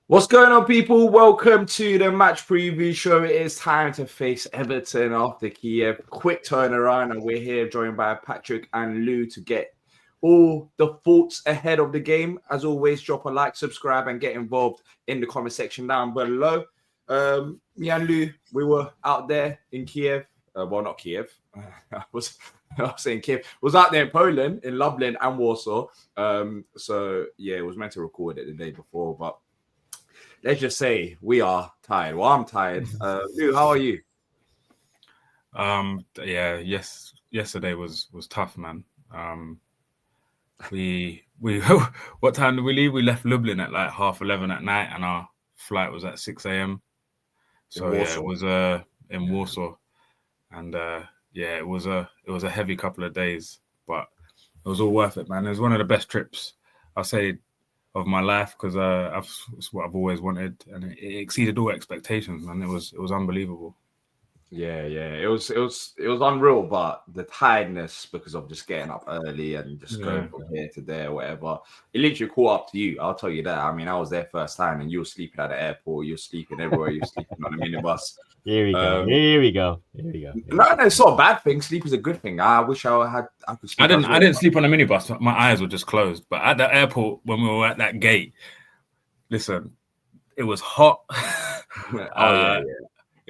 What's going on, people? Welcome to the match preview show. It is time to face Everton after Kyiv. Quick turnaround, and we're here joined by Patrick and Lou to get all the thoughts ahead of the game. As always, drop a like, subscribe, and get involved in the comment section down below. Me and Lou, we were out there in Kyiv. Well, not Kyiv. I was saying Kyiv. Was out there in Poland, in Lublin and Warsaw. So yeah, it was meant to record it the day before, but let's just say we are tired. Well, I'm tired. Lou, how are you? Yes. Yesterday was tough, man. We what time did we leave? We left Lublin at like 11:30 at night, and our flight was at 6 a.m. So it was in Warsaw, and it was a heavy couple of days, but it was all worth it, man. It was one of the best trips I'll say of my life, because it's what I've always wanted, and it exceeded all expectations, man. It was unbelievable. Yeah, it was unreal, but the tiredness because of just getting up early and just going from here to there, whatever, it literally caught up to you. I'll tell you that. I mean, I was there first time, and you were sleeping at the airport, you were sleeping everywhere, you were sleeping on the minibus. Here we go. No, it's not a bad thing. Sleep is a good thing. I wish I could sleep. I didn't sleep on the minibus. My eyes were just closed. But at the airport, when we were at that gate, listen, it was hot. Yeah.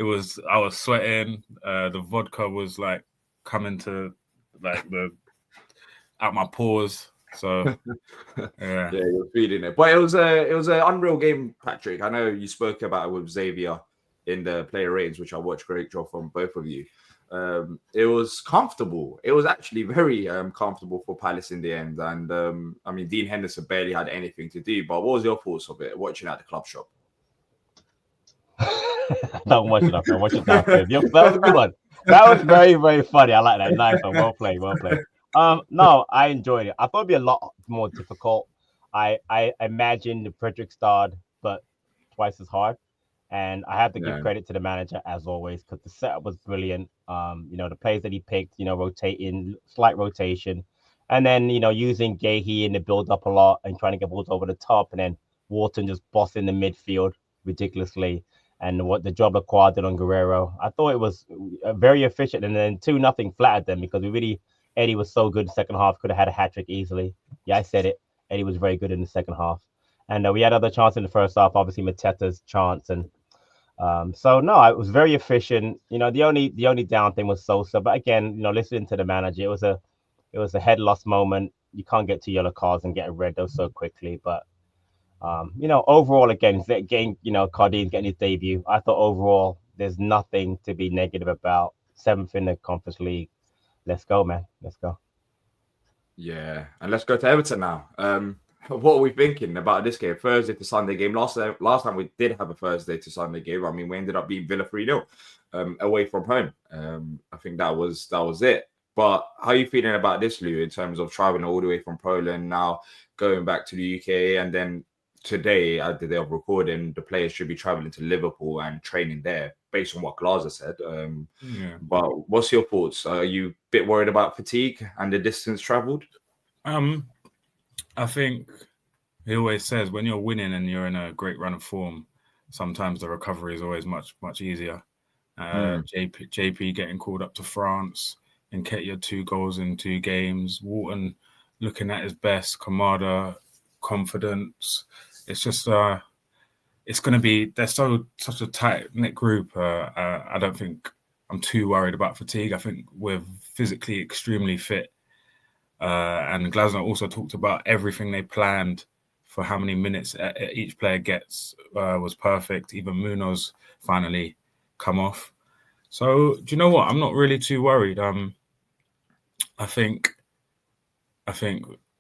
I was sweating. The vodka was like coming to like out my pores. So yeah, you're feeling it. But it was an unreal game, Patrick. I know you spoke about it with Xavier in the player ratings, which I watched. Great job from both of you. It was comfortable. It was actually very comfortable for Palace in the end. And I mean, Dean Henderson barely had anything to do. But what was your thoughts of it watching at the club shop? Don't watch it up there. Watch it downstairs. That was a good one. That was very, very funny. I like that. Nice one. Well played. No, I enjoyed it. I thought it'd be a lot more difficult. I imagined the Frederick starred, but twice as hard. And I have to give credit to the manager as always, because the setup was brilliant. The plays that he picked, rotating, slight rotation, and then using Gahey in the build up a lot and trying to get balls over the top, and then Wharton just bossing the midfield ridiculously. And what the job Lacroix did on Guerrero, I thought it was very efficient. And then 2-0 flattered them, because Eddie was so good in the second half, could have had a hat trick easily. Yeah, I said it. Eddie was very good in the second half. And we had other chances in the first half, obviously Mateta's chance. And it was very efficient. The only down thing was Sosa. But again, listening to the manager, it was a head loss moment. You can't get 2 yellow cards and get a red though so quickly. But overall, again, Cardine's getting his debut. I thought overall, there's nothing to be negative about. 7th in the Conference League. Let's go, man. Let's go. Yeah, and let's go to Everton now. What are we thinking about this game? Thursday to Sunday game. Last time we did have a Thursday to Sunday game. I mean, we ended up beating Villa 3-0 away from home. I think that was it. But how are you feeling about this, Lou, in terms of traveling all the way from Poland, now going back to the UK, and then today, at the day of recording, the players should be traveling to Liverpool and training there, based on what Glazer said. But what's your thoughts? Are you a bit worried about fatigue and the distance travelled? I think he always says when you're winning and you're in a great run of form, sometimes the recovery is always much, much easier. JP getting called up to France, Nketiah 2 goals in 2 games, Wharton looking at his best, Kamada confidence. It's just it's going to be, they're such a tight-knit group. I don't think I'm too worried about fatigue. I think we're physically extremely fit. And Glasner also talked about everything they planned for how many minutes each player gets was perfect. Even Munoz finally come off. So do you know what? I'm not really too worried. I think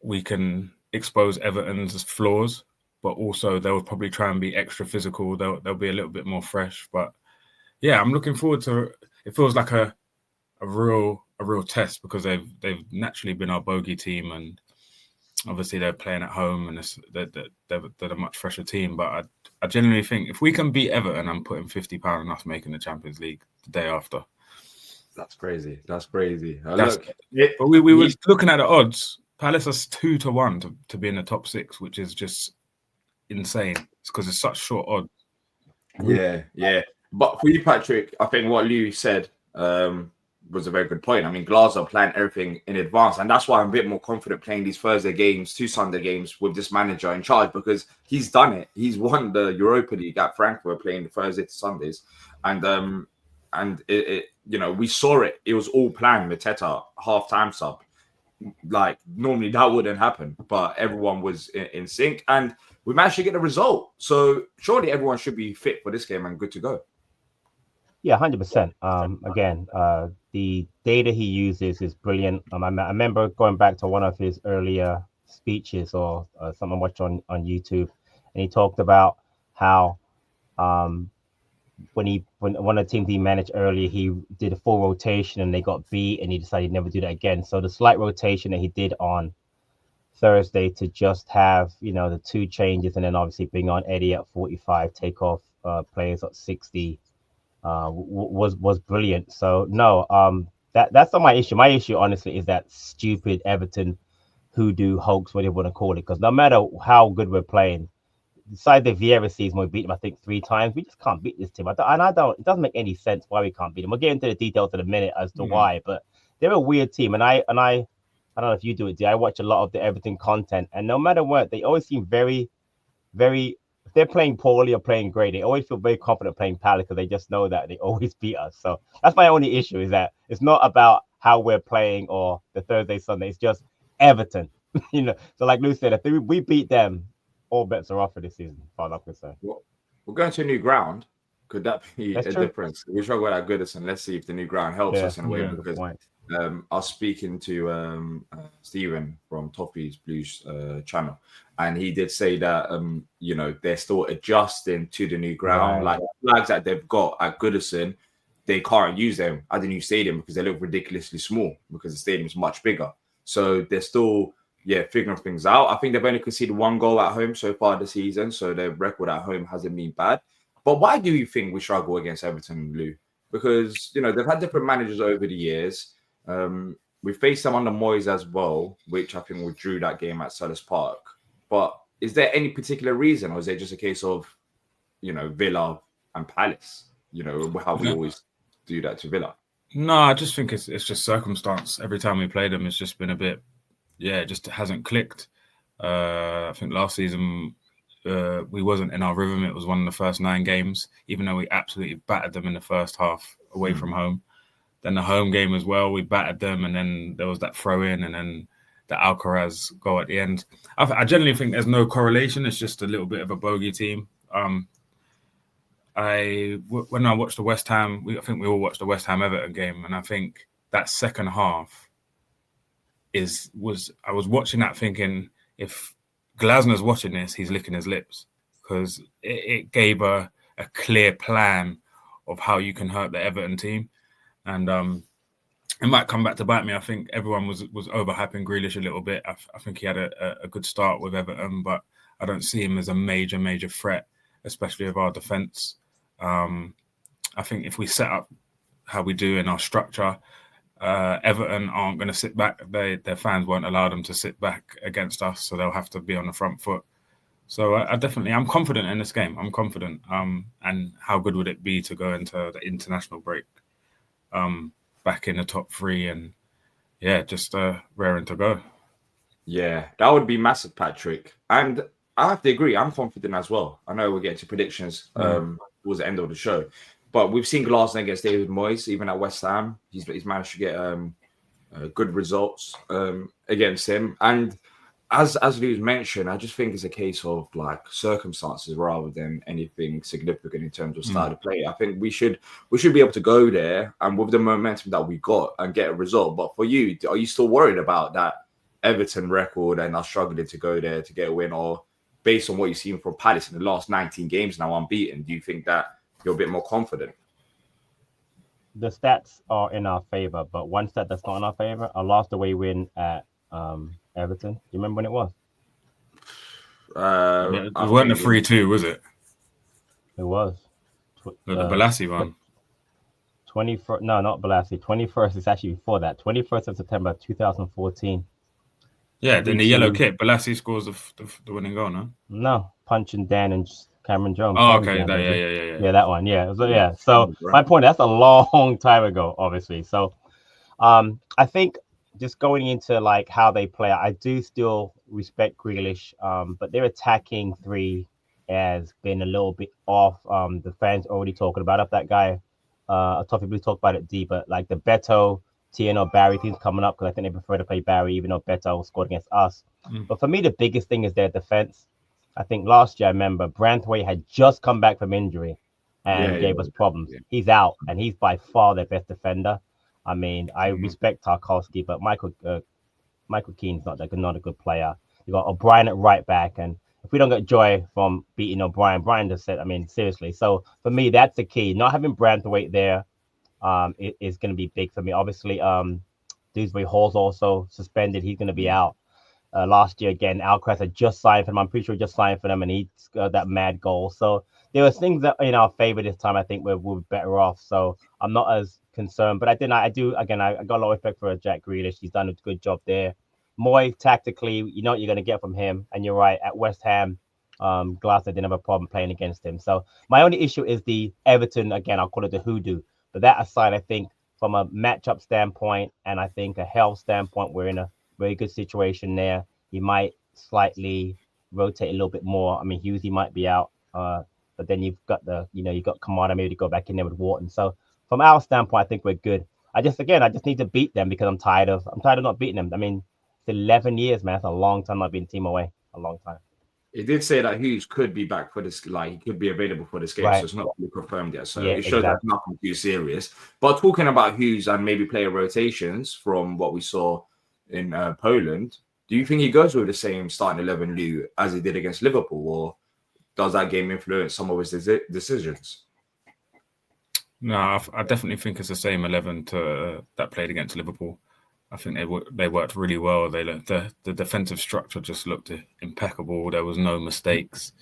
we can expose Everton's flaws, but also they'll probably try and be extra physical. They'll be a little bit more fresh. But yeah, I'm looking forward to. It feels like a real test, because they've naturally been our bogey team, and obviously they're playing at home, and they're a much fresher team. But I genuinely think if we can beat Everton, I'm putting £50 on us making the Champions League the day after. That's crazy. But we were looking at the odds. Palace is 2-1 to be in the top 6, which is just insane. because it's such short odds. Yeah. But for you, Patrick, I think what Lou said was a very good point. I mean, Glasgow planned everything in advance, and that's why I'm a bit more confident playing these Thursday games, 2 Sunday games with this manager in charge, because he's done it. He's won the Europa League at Frankfurt playing the Thursday to Sundays, and it we saw it. It was all planned. Mateta half-time sub. Like normally that wouldn't happen, but everyone was in sync, and we managed to get the result. So surely everyone should be fit for this game and good to go. Yeah, 100%. Again, the data he uses is brilliant. I remember going back to one of his earlier speeches or something I watched on YouTube, and he talked about how when one of the teams he managed earlier, he did a full rotation and they got beat, and he decided never to do that again. So the slight rotation that he did on Thursday to just have the 2 changes and then obviously bring on Eddie at 45, take off players at 60. Was brilliant. So no, that's not my issue. My issue, honestly, is that stupid Everton hoodoo hoax, whatever you want to call it. Because no matter how good we're playing, besides the Vieira season, we beat them I think 3 times. We just can't beat this team. It doesn't make any sense why we can't beat them. We'll get into the details in a minute as to why, but they're a weird team. And I don't know if you do it, D. I watch a lot of the Everton content, and no matter what, they always seem very, very. If they're playing poorly or playing great, they always feel very confident playing Palace because they just know that they always beat us. So that's my only issue, is that it's not about how we're playing or the Thursday, Sunday. It's just Everton. So like Lou said, if we beat them, all bets are off for this season, as far as I'm concerned. Well, we're going to a new ground. Could that be That's a true. difference? We struggle at Goodison. Let's see if the new ground helps us in a way. Because I was speaking to Stephen from Toffee's Blues channel, and he did say that they're still adjusting to the new ground. Like the flags that they've got at Goodison, they can't use them at the new stadium because they look ridiculously small because the stadium is much bigger. So they're still figuring things out. I think they've only conceded 1 goal at home so far this season, so their record at home hasn't been bad. But why do you think we struggle against Everton, Lou? Because they've had different managers over the years. We faced them under Moyes as well, which I think we drew that game at Selhurst Park. But is there any particular reason, or is it just a case of, Villa and Palace? How we always do that to Villa? No, I just think it's just circumstance. Every time we play them, it's just been a bit, it just hasn't clicked. I think last season we wasn't in our rhythm. It was one of the first 9 games, even though we absolutely battered them in the first half away from home. Then the home game as well, we battered them, and then there was that throw in, and then the Alcaraz goal at the end. I generally think there's no correlation. It's just a little bit of a bogey team. When I watched the West Ham, I think we all watched the West Ham Everton game, and I think that second half I was watching that thinking, if Glasner's watching this, he's licking his lips, because it gave a clear plan of how you can hurt the Everton team. And it might come back to bite me. I think everyone was overhyping Grealish a little bit. I think he had a good start with Everton, but I don't see him as a major threat, especially with our defence. I think if we set up how we do in our structure, Everton aren't going to sit back. Their fans won't allow them to sit back against us, so they'll have to be on the front foot. So I'm confident in this game. I'm confident. And how good would it be to go into the international break back in the top 3 and just raring to go. Yeah, that would be massive, Patrick. And I have to agree, I'm confident as well. I know we'll get to predictions towards the end of the show. But we've seen Glasner against David Moyes, even at West Ham. He's managed to get good results against him. And as Lou's mentioned, I just think it's a case of like circumstances rather than anything significant in terms of style of play. I think we should be able to go there and with the momentum that we got and get a result. But for you, are you still worried about that Everton record and are struggling to go there to get a win? Or based on what you've seen from Palace in the last 19 games now unbeaten, do you think that you're a bit more confident? The stats are in our favor, but one stat that's not in our favor, a lost away win at Everton. Do you remember when it was? It wasn't a 3-2, was it? It was. The Balassi one. 21st, no, not Balassi. 21st is actually before that. 21st of September 2014. Yeah, then the yellow kit. Balassi scores the winning goal, no? No, punching Dan and Cameron Jones. Oh, Cameron okay. Jones, Yeah. That one. Yeah. So yeah. So my point, that's a long time ago, obviously. So I think just going into like how they play, I do still respect Grealish, but their attacking three has been a little bit off. The fans already talking about it. That guy, Toffee Blue talked about it, D, but like the Beto, Tierney, Barry things coming up because I think they prefer to play Barry, even though Beto scored against us. But for me, the biggest thing is their defense. I think last year, I remember Branthwaite had just come back from injury and gave us problems. He's out, and he's by far their best defender. I mean, I respect Tarkowski, but Michael Keane's not a good player. You got O'Brien at right back, and if we don't get joy from beating O'Brien, Brian just said, I mean, seriously. So for me, that's the key. Not having Branthwaite there is going to be big for me. Obviously, Dewsbury Hall's also suspended. He's going to be out. Last year again, Alcaraz had just signed for them. I'm pretty sure he just signed for them, and he got that mad goal. So there was things that in our favor this time. I think we're better off. So I'm not as concerned. But I do again. I got a lot of respect for Jack Grealish. He's done a good job there. Moy, tactically, you know what you're going to get from him, and you're right. At West Ham, Glasner didn't have a problem playing against him. So my only issue is the Everton. Again, I'll call it the hoodoo. But that aside, I think from a matchup standpoint, and I think a health standpoint, we're in a very good situation there. He might slightly rotate a little bit more. I mean, Hughesy might be out, but then you've got you've got Kamada maybe to go back in there with Wharton. So from our standpoint, I think we're good. I just need to beat them because I'm tired of not beating them. I mean, it's 11 years, man. That's a long time not being team away. A long time. It did say that Hughes could be back for this, like he could be available for this game, so it's not fully confirmed yet. So it shows that nothing too serious. But talking about Hughes and maybe player rotations from what we saw in Poland, do you think he goes with the same starting 11 Lou as he did against Liverpool, or does that game influence some of his decisions? No, I definitely think it's the same 11 that played against Liverpool. I think they worked really well. The defensive structure just looked impeccable. There was no mistakes,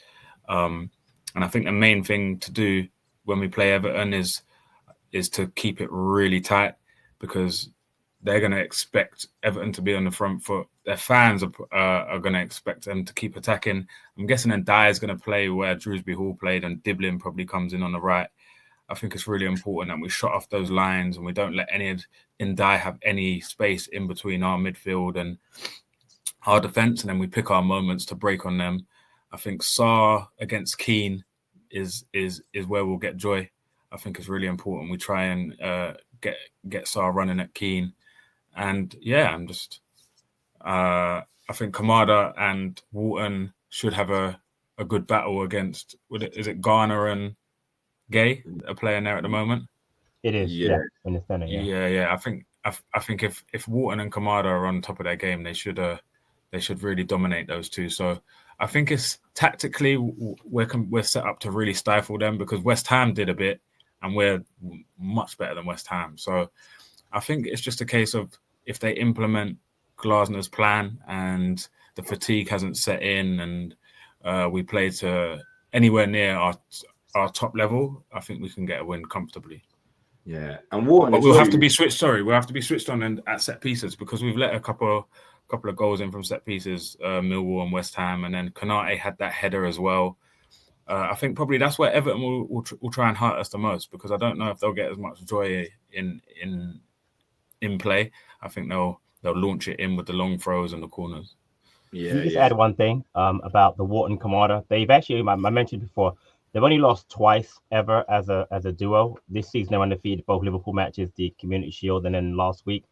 and I think the main thing to do when we play Everton is to keep it really tight, because they're going to expect Everton to be on the front foot. Their fans are going to expect them to keep attacking. I'm guessing Ndiaye is going to play where Dewsbury Hall played, and Diblin probably comes in on the right. I think it's really important that we shut off those lines and we don't let Ndiaye have any space in between our midfield and our defence, and then we pick our moments to break on them. I think Sarr against Keane is where we'll get joy. I think it's really important we try and get Sarr running at Keane. And yeah, I think Kamada and Wharton should have a good battle against, is it Garner and Gay are playing there at the moment? It is, yeah. In the center, yeah. I think if Wharton and Kamada are on top of their game, they should really dominate those two. So I think it's tactically we're set up to really stifle them, because West Ham did a bit, and we're much better than West Ham. So I think it's just a case of if they implement Glasner's plan and the fatigue hasn't set in, and we play to anywhere near our top level, I think we can get a win comfortably. Yeah, and Wharton, but we'll have to be switched. Sorry, we'll have to be switched on at set pieces, because we've let a couple of goals in from set pieces, Millwall and West Ham, and then Konate had that header as well. I think probably that's where Everton will try and hurt us the most, because I don't know if they'll get as much joy in play. I think they'll launch it in with the long throws and the corners. Yeah. Can you just add one thing about the Wharton Kamada? They've actually, I mentioned before, they've only lost twice ever as a duo. This season they were undefeated both Liverpool matches, the Community Shield, and then last week.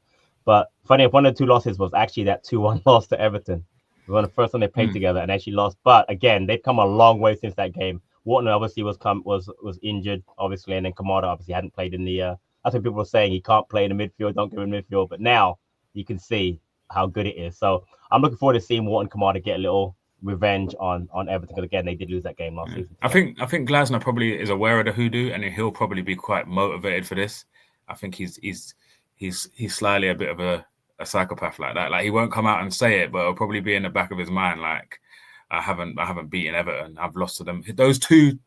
But funny, one of the two losses was actually that 2-1 loss to Everton. It was the first time they played together and actually lost. But again, they've come a long way since that game. Wharton obviously was injured, obviously, and then Kamada obviously hadn't played in the. That's what people were saying. He can't play in the midfield. Don't give him midfield. But now you can see how good it is. So I'm looking forward to seeing Wharton Kamada get a little revenge on Everton, because again they did lose that game last season. I think Glasner probably is aware of the hoodoo, and he'll probably be quite motivated for this. I think he's slyly a bit of a psychopath like that. Like, he won't come out and say it, but it'll probably be in the back of his mind, like, I haven't beaten Everton. I've lost to them. Those 2-1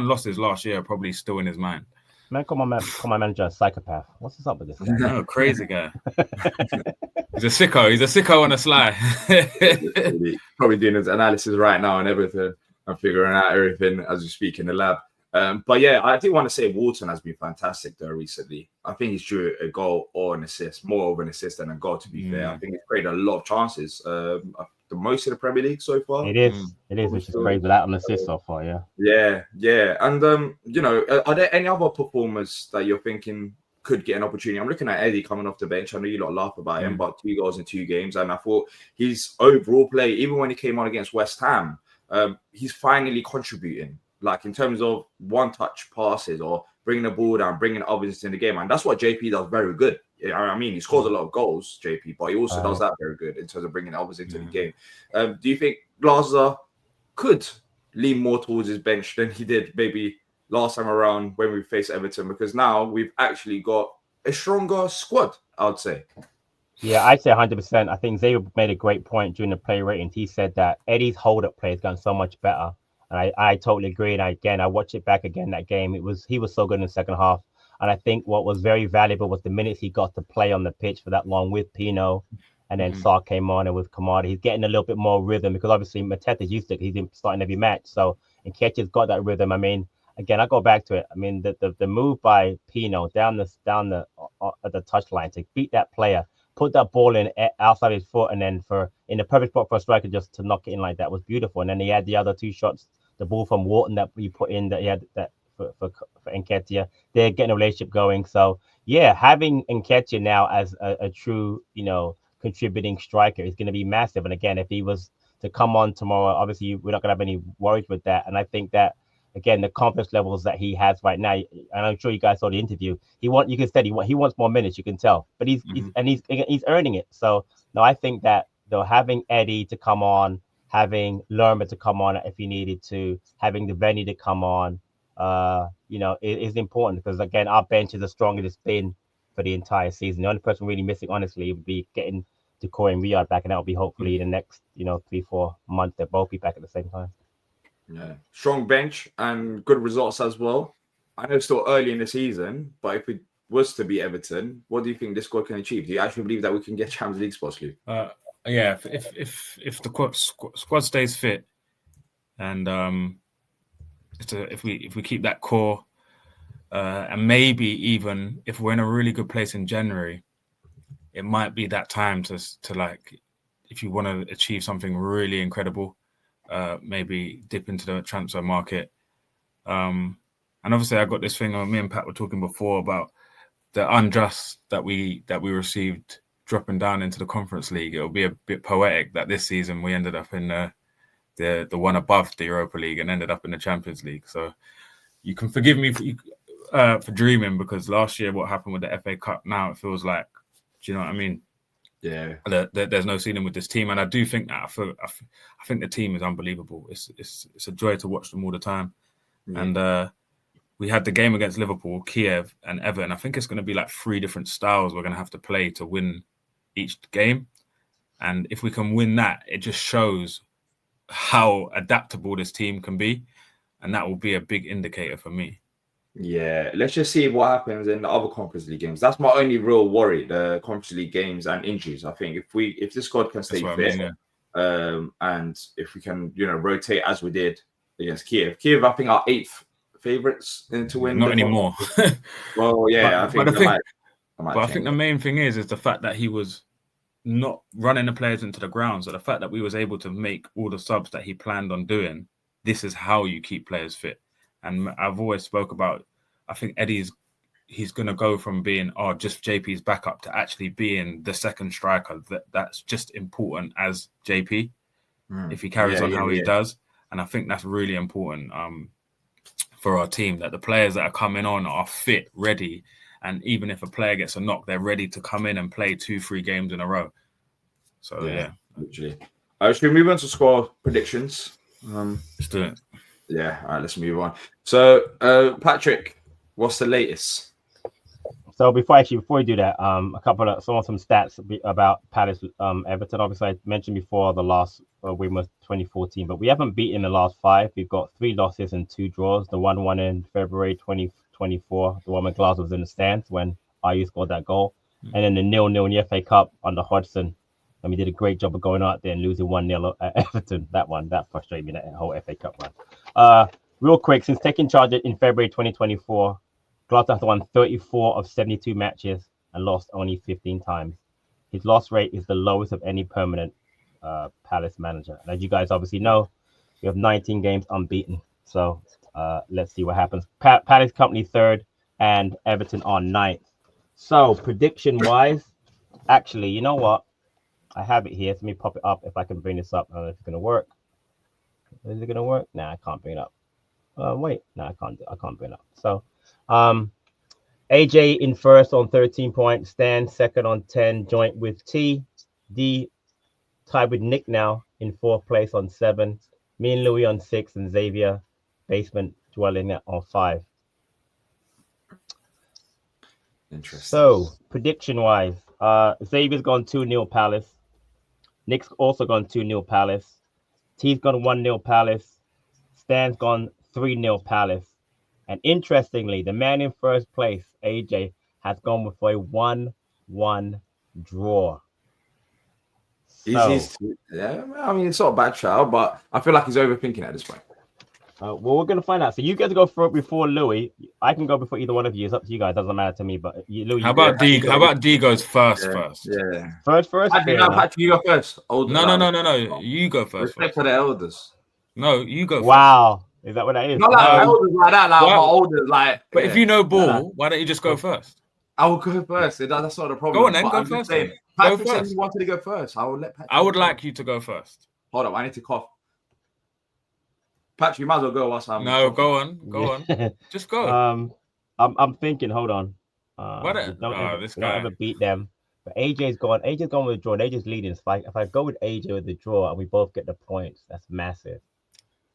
losses last year are probably still in his mind. Man, call my manager a psychopath. What's up with this guy? No, crazy guy. He's a sicko. He's a sicko on the sly. Probably doing his analysis right now and everything. and figuring out everything as we speak in the lab. But yeah, I do want to say Walton has been fantastic though recently. I think he's drew a goal or an assist, more of an assist than a goal. To be fair, I think he's created a lot of chances. The most in the Premier League so far. It is, which is crazy. Without an assist so far, yeah. Yeah. And are there any other performers that you're thinking could get an opportunity? I'm looking at Eddie coming off the bench. I know you lot laugh about him, but 2 goals in 2 games, and I thought his overall play, even when he came on against West Ham, he's finally contributing. Like in terms of one-touch passes or bringing the ball down, bringing others in the game, and that's what JP does very good. I mean, he scores a lot of goals, JP, but he also does that very good in terms of bringing others into the game. Do you think Glazer could lean more towards his bench than he did maybe last time around when we faced Everton? Because now we've actually got a stronger squad, I would say. Yeah, I'd say 100%. I think Xavier made a great point during the play ratings. He said that Eddie's hold-up play has gone so much better. And I totally agree. And I watched it back again, that game. He was so good in the second half. And I think what was very valuable was the minutes he got to play on the pitch for that long with Pino. And then Sarr came on, and with Kamada, he's getting a little bit more rhythm because obviously Mateta's used to it. He's been starting every match. So, and Nketiah's got that rhythm. I mean, again, I go back to it. I mean, the move by Pino down the touchline to beat that player, put that ball in outside his foot, and then in the perfect spot for a striker just to knock it in like that was beautiful. And then he had the other 2 shots, the ball from Wharton that he put in that he had that for Nketiah. They're getting a relationship going. So yeah, having Nketiah now as a true, contributing striker is going to be massive. And again, if he was to come on tomorrow, obviously we're not going to have any worries with that. And I think that again, the confidence levels that he has right now, and I'm sure you guys saw the interview. He wants more minutes. You can tell, but he's earning it. So no, I think that having Eddie to come on, having Lerma to come on if he needed to, having the Venny to come on, is important because again, our bench is as strong as it's been for the entire season. The only person really missing, honestly, would be getting Decoy and Riyad back, and that'll be hopefully the next 3-4 months they'll both be back at the same time. Yeah, strong bench and good results as well. I know it's still early in the season, but if it was to be Everton, what do you think this squad can achieve? Do you actually believe that we can get Champions League spots, Lou? Yeah, if the squad stays fit, and if we keep that core, and maybe even if we're in a really good place in January, it might be that time to like, if you want to achieve something really incredible, maybe dip into the transfer market. And obviously I got this thing, me and Pat were talking before about the unjust that we received dropping down into the Conference League. It'll be a bit poetic that this season we ended up in the one above the Europa League and ended up in the Champions League. So you can forgive me for dreaming, because last year what happened with the FA Cup, now it feels like, do you know what I mean? Yeah, there's no ceiling with this team, and I do think that I think the team is unbelievable. It's a joy to watch them all the time. And we had the game against Liverpool, Kyiv, and Everton. I think it's going to be like 3 different styles we're going to have to play to win each game. And if we can win that, it just shows how adaptable this team can be, and that will be a big indicator for me. Yeah, let's just see what happens in the other Conference League games. That's my only real worry, the Conference League games and injuries. I think if this squad can stay fit, and if we can, rotate as we did against Kyiv. Kyiv, I think, are 8th favourites to win. Not anymore. Well, yeah, I think the main thing is the fact that he was not running the players into the ground. So the fact that we was able to make all the subs that he planned on doing, this is how you keep players fit. And I've always spoke about, I think he's going to go from being just JP's backup to actually being the second striker. That's just important as JP if he carries on how he does. And I think that's really important for our team, that the players that are coming on are fit, ready. And even if a player gets a knock, they're ready to come in and play 2-3 games in a row. So, yeah. Literally. Should we move on to score predictions? Let's do it. Yeah, all right, let's move on. So, Patrick, what's the latest? So before we do that, some stats about Palace, Everton. Obviously, I mentioned before the last win was 2014, but we haven't beaten the last 5. We've got 3 losses and 2 draws. The one in February 2024, the one when Glass was in the stands when Ayew scored that goal, and then the 0-0 in the FA Cup under Hodgson He did a great job of going out there and losing 1-0 at Everton. That frustrated me, that whole FA Cup run. Real quick, since taking charge in February 2024, Glasgow has won 34 of 72 matches and lost only 15 times. His loss rate is the lowest of any permanent Palace manager. And as you guys obviously know, we have 19 games unbeaten. So let's see what happens. Palace company third and Everton on ninth. So prediction-wise, actually, you know what? I have it here. Let me pop it up if I can bring this up. I don't know if it's going to work. Is it going to work? Nah, I can't bring it up. Wait. No, I can't bring it up. So AJ in first on 13 points. Stan second on 10, joint with T. D tied with Nick now in fourth place on 7. Me and Louis on 6, and Xavier basement dwelling on 5. Interesting. So prediction-wise, Xavier's gone 2-0 Palace. Nick's also gone 2-0 Palace. T's gone 1-0 Palace. Stan's gone 3-0 Palace. And interestingly, the man in first place, AJ, has gone with a 1-1 draw. Yeah, I mean, it's not a bad shout, but I feel like he's overthinking at this point. Well, we're going to find out. So you guys go before Louis. I can go before either one of you. It's up to you guys. Doesn't matter to me. But Louis, how about D? How about D goes first? Yeah. First. Patrick, you go first. No. You go first. Respect for the elders. No, you go first. Wow. Is that what that is? Not like elders like that, like my elders, like. But if you know ball, why don't you just go first? I will go first. That's not a problem. Go on then, go first. Patrick said he wanted to go first. I will let Patrick. I would like you to go first. Hold up, I need to cough. Patrick, you might as well go whilst I'm. No, go on. Just go. I'm thinking. Hold on. This guy don't ever beat them. But AJ's gone with a draw. AJ's leading. If I go with AJ with the draw and we both get the points, that's massive.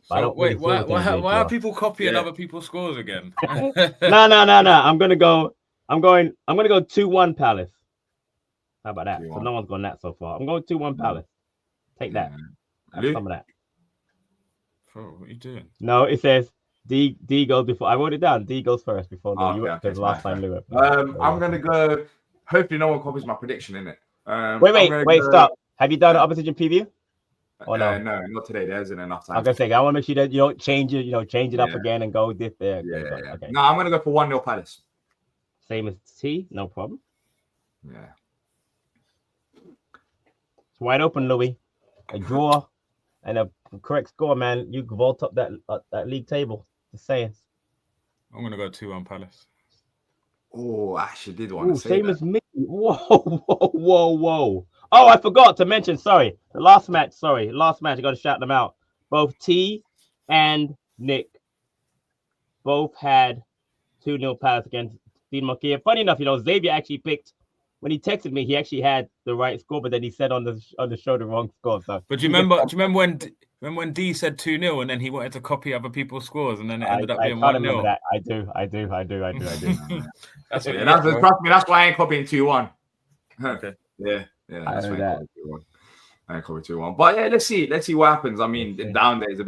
So wait, why are people copying other people's scores again? No. I'm gonna go 2-1 Palace. How about that? 2-1. So no one's gone that so far. I'm going 2-1 Palace. Take that. Have some of that. Bro, what are you doing? No, it says D goes before. I wrote it down. D goes first before Lou. Okay, last time Lou. I'm gonna go. Hopefully, no one copies my prediction in it. Wait, stop. Have you done an opposition preview? Oh no, not today. There isn't enough time. I'm gonna say I want to make sure that you don't change it. Change it up again and go this there. Yeah. Okay. No, I'm gonna go for 1-0 Palace. Same as T, no problem. Yeah. It's wide open, Louis. A draw and a correct score, man. You vault up that league table. Just saying. I'm gonna go 2-1 Palace. Oh, I actually did want to say same that. as me. Whoa. Oh, I forgot to mention. Sorry, the last match. I got to shout them out. Both T and Nick both had 2-0 Palace against Dinamo Kyiv. Funny enough, Xavier actually picked. When he texted me, he actually had the right score, but then he said on the show the wrong score. So. But do you remember when D said 2-0 and then he wanted to copy other people's scores and then it ended up being 1-0? Remember that. I do. Trust me, that's why I ain't copying 2-1. Okay. Yeah. That's why I ain't copying 2-1. But yeah, let's see what happens. I mean, the down day is a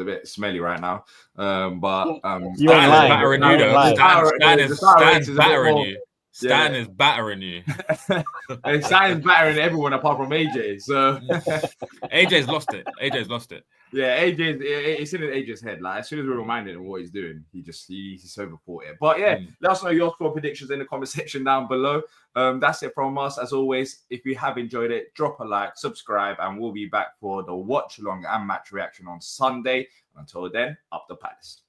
bit smelly right now. But Stan is battering you though. Stan is battering you. Stan is battering you. Stan is battering everyone apart from AJ. So AJ's lost it. Yeah, it's in AJ's head. Like as soon as we reminded him what he's doing, he's so reported. But yeah, let us know your score predictions in the comment section down below. That's it from us. As always, if you have enjoyed it, drop a like, subscribe, and we'll be back for the watch along and match reaction on Sunday. Until then, up the Palace.